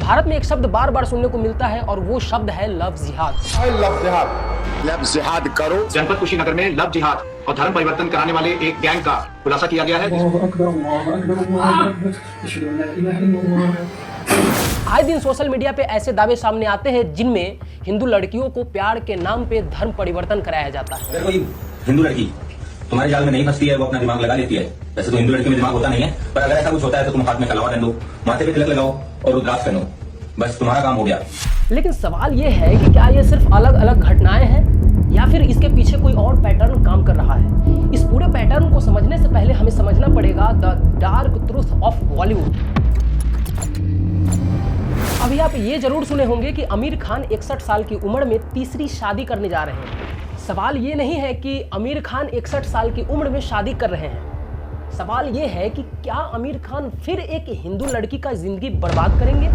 भारत में एक शब्द बार बार सुनने को मिलता है और वो शब्द है लव जिहाद। लव जिहाद करो। जनपद कुशीनगर में लव जिहाद और धर्म परिवर्तन कराने वाले एक गैंग का खुलासा किया गया है। आए दिन सोशल मीडिया पे ऐसे दावे सामने आते हैं जिनमें हिंदू लड़कियों को प्यार के नाम पे धर्म परिवर्तन कराया जाता है। अगर कोई हिंदू लड़की तुम्हारे जाल में नहीं फंसती है, वो अपना दिमाग लगा लेती है। वैसे तो हिंदू लड़की में दिमाग होता नहीं है, पर अगर ऐसा कुछ होता है तो तुम हाथ में कलावा पहन लो, माथे पे तिलक लगाओ और रुद्राक्ष पहनो, बस तुम्हारा काम हो गया। लेकिन सवाल ये है कि क्या ये सिर्फ अलग अलग घटनाएं हैं या फिर इसके पीछे कोई और पैटर्न काम कर रहा है। इस पूरे पैटर्न को समझने से पहले हमें समझना पड़ेगा the dark truth of Bollywood. अभी आप ये जरूर सुने होंगे कि आमिर खान 61 साल की उम्र में तीसरी शादी करने जा रहे हैं। सवाल ये नहीं है कि आमिर खान 61 साल की उम्र में शादी कर रहे हैं, सवाल ये है कि क्या आमिर खान फिर एक हिंदू लड़की का जिंदगी बर्बाद करेंगे।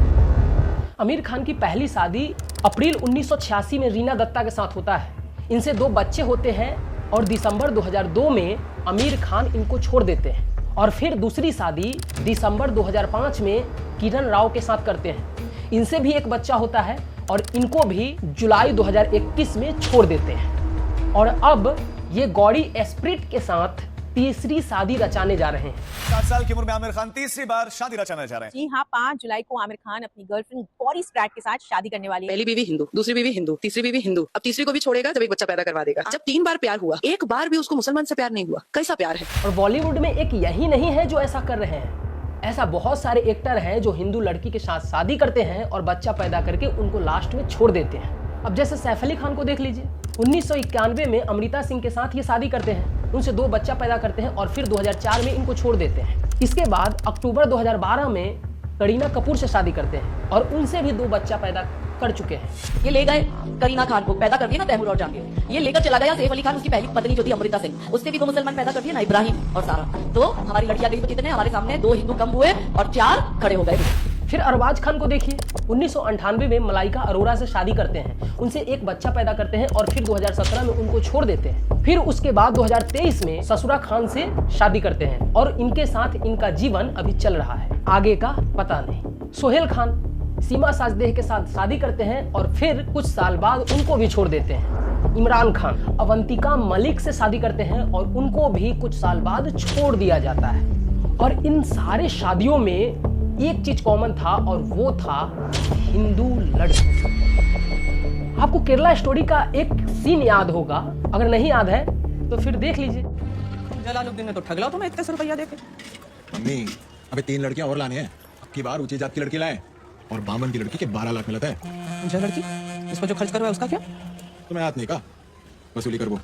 आमिर खान की पहली शादी अप्रैल 1986 में रीना दत्ता के साथ होता है। इनसे 2 बच्चे होते हैं और दिसंबर 2002 में आमिर खान इनको छोड़ देते हैं और फिर दूसरी शादी दिसंबर 2005 में किरण राव के साथ करते हैं। इनसे भी एक बच्चा होता है और इनको भी जुलाई 2021 में छोड़ देते हैं और अब ये गौरी एस्प्रिट के साथ तीसरी शादी रचाने जा रहे हैं। 7 साल की उम्र में आमिर खान तीसरी बार शादी रचाने जा रहे हैं। जी हाँ, 5 जुलाई को आमिर खान अपनी गर्लफ्रेंड गौरी स्प्रैट के साथ शादी करने वाली है। पहली बीवी हिंदू, दूसरी बीवी हिंदू, तीसरी बीवी हिंदू, अब तीसरी को भी छोड़ेगा जब एक बच्चा पैदा करवा देगा। जब 3 बार प्यार हुआ, एक बार भी उसको मुसलमान से प्यार नहीं हुआ, कैसा प्यार है। और बॉलीवुड में एक यही नहीं है जो ऐसा कर रहे हैं, ऐसा बहुत सारे एक्टर हैं जो हिंदू लड़की के साथ शादी करते हैं और बच्चा पैदा करके उनको लास्ट में छोड़ देते हैं। अब जैसे सैफ अली खान को देख लीजिए, 1991 में अमृता सिंह के साथ ये शादी करते हैं, उनसे 2 बच्चा पैदा करते हैं और फिर 2004 में इनको छोड़ देते हैं। इसके बाद अक्टूबर 2012 में करीना कपूर से शादी करते हैं और उनसे भी 2 बच्चा पैदा कर चुके हैं। ये ले गए करीना खान को, पैदा कर दिया ना तैमूर और जहांगीर। ये लेकर चला गया सैफ अली खान, उसकी पहली पत्नी जो थी अमृता सिंह, उससे भी 2 मुसलमान पैदा कर दिया ना, इब्राहिम और सारा। तो हमारी लड़कियां गई तो कितने, हमारे सामने 2 हिंदू कम हुए और 4 खड़े हो गए। फिर अरबाज खान को देखिए, 1998 में मलाइका अरोरा से शादी करते हैं, उनसे एक बच्चा पैदा करते हैं और फिर 2017 में उनको छोड़ देते हैं। फिर उसके बाद 2023 में ससुरा खान से शादी करते हैं और इनके साथ इनका जीवन अभी चल रहा है, आगे का पता नहीं। सोहेल खान सीमा साजदेह के साथ शादी करते हैं और फिर कुछ साल बाद उनको भी छोड़ देते हैं। इमरान खान अवंतिका मलिक से शादी करते हैं और उनको भी कुछ साल बाद छोड़ दिया जाता है। और इन सारे शादियों में एक चीज कॉमन था और वो था हिंदू लड़की। आपको केरला स्टोरी का एक सीन याद होगा, अगर नहीं याद है तो फिर देख लीजिए। जलालुद्दीन ने तो ठगला तुम्हें इतने रुपया देके। मम्मी, अबे 3 लड़कियां और लानी है। अब की बार ऊंची जात की लड़की लाए और बामन की लड़की के 12 लाख मिलता है। जो लड़की इस पर जो खर्च करवा है उसका क्या? तुम्हें हाथ नहीं का वसूली कर वो।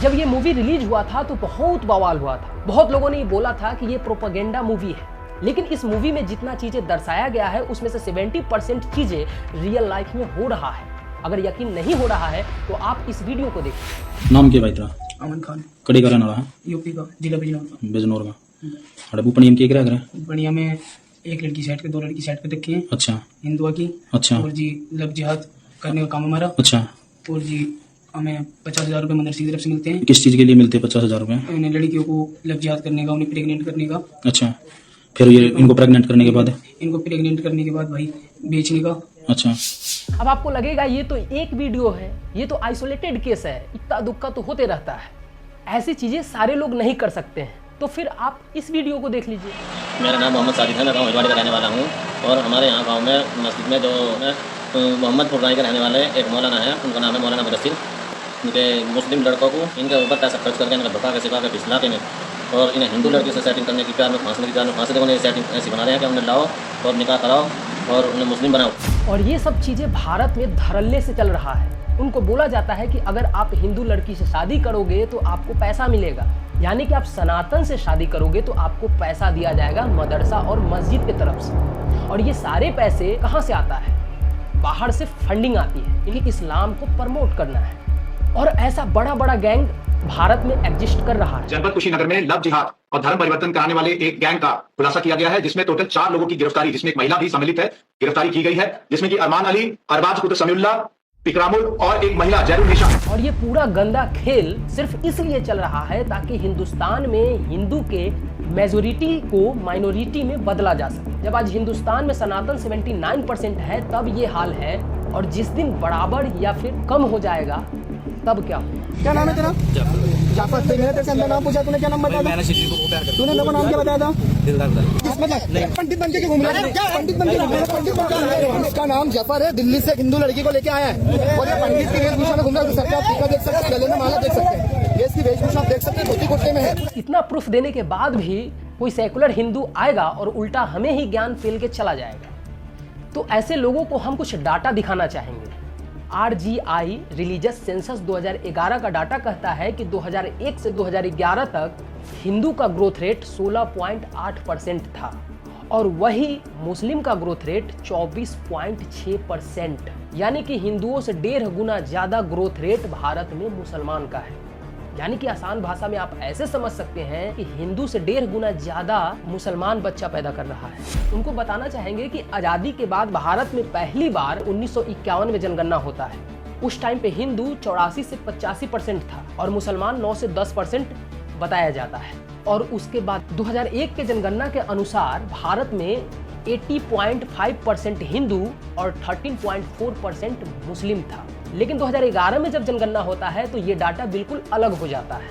जब ये मूवी रिलीज हुआ था तो बहुत बवाल हुआ था। बहुत लोगों ने ये बोला था कि ये प्रोपेगेंडा मूवी है, लेकिन इस मूवी में जितना चीजें दर्शाया गया है उसमें से 70% चीजें रियल लाइफ में हो रहा है। अगर यकीन नहीं हो रहा है तो आप इस वीडियो को देखिए। नाम क्या भाई तेरा? अमन खान। कड़ी का रहने वाला है? यूपी का, जिला बिजनौर। बिजनौर का। अरे ऊपनियम के क्या करे? बढ़िया में एक लड़की साइड पे, 2 लड़की साइड पे रखी है। अच्छा। हिंदुआ की। अच्छा। और जी लव जिहाद करने का काम हमारा। अच्छा। और जी हमें 50,000 रुपए मदरसे की तरफ से मिलते हैं। किस चीज के लिए मिलते हैं 50,000 रुपए? उन्हें लड़कियों को लव जिहाद करने का, उन्हें प्रेग्नेंट करने का। अच्छा, फिर ये इनको प्रेग्नेंट करने के बाद? इनको प्रेग्नेंट करने के बाद भाई बेचने का। अच्छा। अब आपको लगेगा ये तो एक वीडियो है, ये तो आइसोलेटेड केस है, इक्का दुक्का तो होते रहता है, ऐसी चीजें सारे लोग नहीं कर सकते हैं। तो फिर आप इस वीडियो को देख लीजिए। मेरा नाम मोहम्मद साजिद है, मैं गाँव हिजवाड़ी का रहने वाला हूँ और हमारे यहाँ गाँव में मस्जिद में जो मोहम्मद फुरनाई के रहने वाले एक मौलाना है, उनका नाम है मौलाना मुदस्सिर। उनके मुस्लिम लड़कों को इनके ऊपर पैसा खर्च करके इनका धोखा के सिखा के पिछला के में और इन्हें हिंदू लड़की से सेटिंग करने की प्यार में फांसने की प्यार में फांसी देने की सेटिंग ऐसी बना रहे हैं कि उन्हें लाओ और निकाह कराओ और उन्हें मुस्लिम बनाओ। और ये सब चीजें भारत में धड़ल्ले से चल रहा है। उनको बोला जाता है कि अगर आप हिंदू लड़की से शादी करोगे तो आपको पैसा मिलेगा, यानी कि आप सनातन से शादी करोगे तो आपको पैसा दिया जाएगा मदरसा और मस्जिद की तरफ से। और ये सारे पैसे कहाँ से आता है? बाहर से फंडिंग आती है, क्योंकि इस्लाम को प्रमोट करना है। और ऐसा बड़ा बड़ा गैंग भारत में एग्जिस्ट कर रहा है। जनपद कुशीनगर में लव जिहाद और धर्म परिवर्तन कराने वाले एक गैंग का खुलासा किया गया है, जिसमें टोटल 4 लोगों की गिरफ्तारी, जिसमें एक महिला भी सम्मिलित है, गिरफ्तारी की गई है, जिसमें कि अरमान अली, अरबाज पुत्र समीउल्लाह, इकरामुल और एक महिला जैरुल निशा। और ये पूरा गंदा खेल सिर्फ इसलिए चल रहा है ताकि हिंदुस्तान में हिंदू के मेजोरिटी को माइनॉरिटी में बदला जा सके। जब आज हिंदुस्तान में सनातन 79% है तब ये हाल है, और जिस दिन बराबर या फिर कम हो जाएगा तब क्या होगा? क्या नाम है तेरा? जाफर। मैंने तेरे से अंदर नाम पूछा, तूने क्या नाम बताया? मैंने शिवजी को प्यार करता हूं। तूने लोगों नाम क्या बताया था? दिलदार बताया। किस मतलब? पंडित बन के घूम रहा है? पंडित बन के घूम रहा है? पंडित बन के, इसका नाम जाफर है, दिल्ली से हिंदू लड़की को लेके आया है और ये पंडित की वेशभूषा में घूम रहा है। सकते आप टीका देख सकते हैं, गले में माला देख सकते हैं, ये इसकी वेशभूषा आप देख सकते हैं, धोती कुर्ते में है। इतना प्रूफ देने के बाद भी कोई सेकुलर हिंदू आएगा और उल्टा हमें ही ज्ञान फेल के चला जाएगा। तो ऐसे लोगों को हम कुछ डाटा दिखाना चाहेंगे। RGI रिलीजियस सेंसस 2011 का डाटा कहता है कि 2001 से 2011 तक हिंदू का ग्रोथ रेट 16.8% था और वही मुस्लिम का ग्रोथ रेट 24.6%। यानी कि हिंदुओं से 1.5 गुना ज्यादा ग्रोथ रेट भारत में मुसलमान का है। यानी कि आसान भाषा में आप ऐसे समझ सकते हैं कि हिंदू से 1.5 गुना ज्यादा मुसलमान बच्चा पैदा कर रहा है। उनको बताना चाहेंगे कि आज़ादी के बाद भारत में पहली बार 1951 में जनगणना होता है। उस टाइम पे हिंदू 84 से 85% था और मुसलमान 9 से 10% बताया जाता है। और उसके बाद 2001 के जनगणना के अनुसार भारत में 80.5% हिंदू और 13.4% मुस्लिम था। लेकिन 2011 में जब जनगणना होता है तो ये डाटा बिल्कुल अलग हो जाता है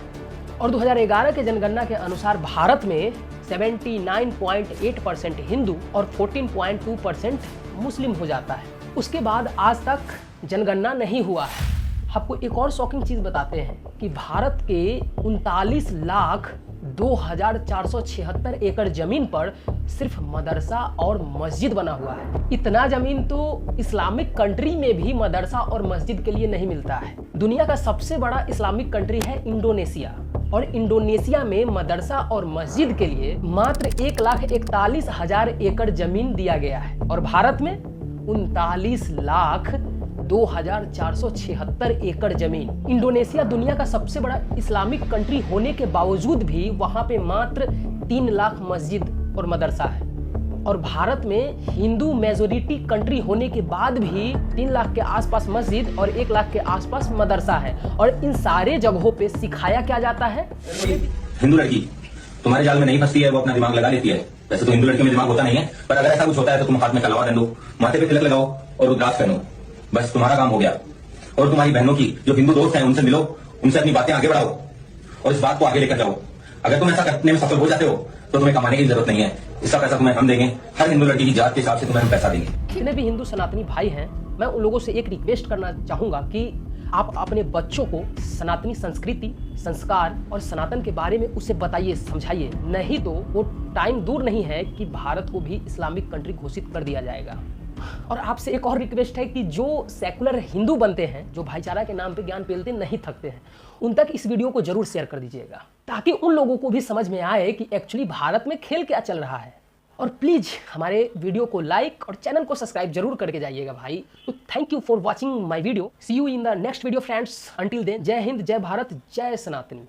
और 2011 के जनगणना के अनुसार भारत में 79.8% हिंदू और 14.2% मुस्लिम हो जाता है। उसके बाद आज तक जनगणना नहीं हुआ है। आपको एक और शॉकिंग चीज बताते हैं कि भारत के 39,02,476 एकड़ जमीन पर सिर्फ मदरसा और मस्जिद बना हुआ है। इतना जमीन तो इस्लामिक कंट्री में भी मदरसा और मस्जिद के लिए नहीं मिलता है। दुनिया का सबसे बड़ा इस्लामिक कंट्री है इंडोनेशिया और इंडोनेशिया में मदरसा और मस्जिद के लिए मात्र 1,41,000 एकड़ जमीन दिया गया है और भारत में 39,02,476 एकड़ जमीन। इंडोनेशिया दुनिया का सबसे बड़ा इस्लामिक कंट्री होने के बावजूद भी वहां पे मात्र 3 लाख मस्जिद और मदरसा है और भारत में हिंदू मेजोरिटी कंट्री होने के बाद भी 3 लाख के आसपास मस्जिद और 1 लाख के आसपास मदरसा है। और इन सारे जगहों पे सिखाया क्या जाता है? हिंदू लड़की तुम्हारे जाल में नहीं फंसती है, वो अपना दिमाग लगा लेती है। वैसे तो हिंदू लड़की में दिमाग होता नहीं है, पर अगर ऐसा कुछ होता है तो तुम हाथ में कलवा पहन लो, माथे पे तिलक लगाओ और रुद्राक्ष पहनो, बस तुम्हारा काम हो गया। और तुम्हारी बहनों की जो हिंदू दोस्त हैं उनसे मिलो, उनसे अपनी बातें आगे बढ़ाओ और इस बात को आगे लेकर जाओ। अगर तुम ऐसा करने में सफल हो जाते हो तो तुम्हें कमाने की जरूरत नहीं है, इसका पैसा तुम्हें हम देंगे। हर हिंदू लड़की की जात के हिसाब से तुम्हें हम पैसा देंगे। जितने भी हिंदू सनातनी भाई हैं, मैं उन लोगों से एक रिक्वेस्ट करना चाहूंगा कि आप अपने बच्चों को सनातनी संस्कृति, संस्कार और सनातन के बारे में उसे बताइए, समझाइए। नहीं तो वो टाइम दूर नहीं है कि भारत को भी इस्लामिक कंट्री घोषित कर दिया जाएगा। और आपसे एक और रिक्वेस्ट है कि जो सेकुलर हिंदू बनते हैं, जो भाईचारा के नाम पे ज्ञान पेलते नहीं थकते हैं, उन तक इस वीडियो को जरूर शेयर कर दीजिएगा ताकि उन लोगों को भी समझ में आए कि एक्चुअली भारत में खेल क्या चल रहा है। और प्लीज हमारे वीडियो को लाइक और चैनल को सब्सक्राइब जरूर करके जाइएगा भाई। तो thank you for watching my video. See you in the next video friends. Until then, जय हिंद, जय भारत, जय सनातनी।